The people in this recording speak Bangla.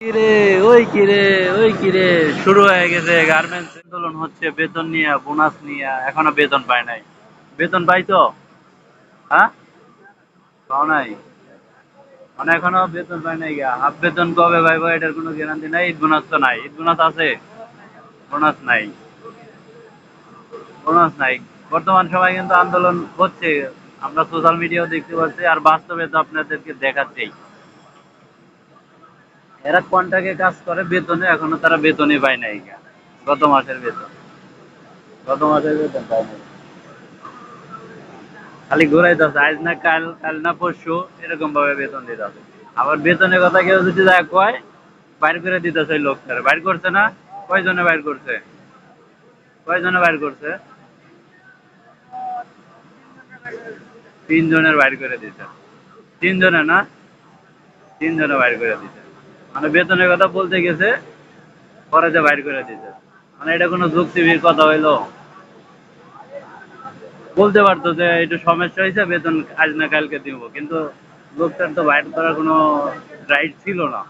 কিরে কিরে কিরে শুরু হয়ে গেছে গার্মেন্টস আন্দোলন হচ্ছে বেতন নিয়ে বোনাস নিয়ে এখনো বেতন পায় নাই। বেতন পাইতো? হ্যাঁ, পাও নাই? মানে এখনো বেতন পায় নাই গা। হাফ বেতন কবে পাইবো এটার কোনো গ্যারান্টি নাই। ঈদ বোনাস তো নাই। ঈদ বোনাস আছে? বোনাস নাই। বোনাস নাই। বর্তমান সময় কিন্তু আন্দোলন হচ্ছে, আমরা সোশ্যাল মিডিয়াও দেখতে পাচ্ছি, আর বাস্তবে তো আপনাদেরকে দেখাচ্ছেই। এরা কন্ট্রাক্টে কাজ করে, বেতনে এখনো তারা বেতনই পায় নাই গা। গত মাসের বেতন, গত মাসের বেতন পায় নাই। খালি ঘুরাইতেছে, আজ না কাল, কাল না পরশু, এরকম ভাবে বেতন দিতেছে। আবার বেতনের কথা কেউ যদি যায় কয়, বাইর করে দিতেছে ওই লোকটারে। বাইর করছে না? কয়জনে বাইর করছে? কয়জনে বাইর করছে? 3 জনের বাইর করে দিছে। 3 জনে না? 3 জনে বাইর করে দিছে। মানে বেতনের কথা বলতে গেছে, পরে যে বাইর করে দিছে। মানে এটা কোনো যুক্তির কথা হইলো? বলতে পারতো যে একটু সমস্যা হয়েছে, বেতন আজ না কালকে দিব, কিন্তু লোকটার তো বাইর করার কোনো রাইট ছিল না।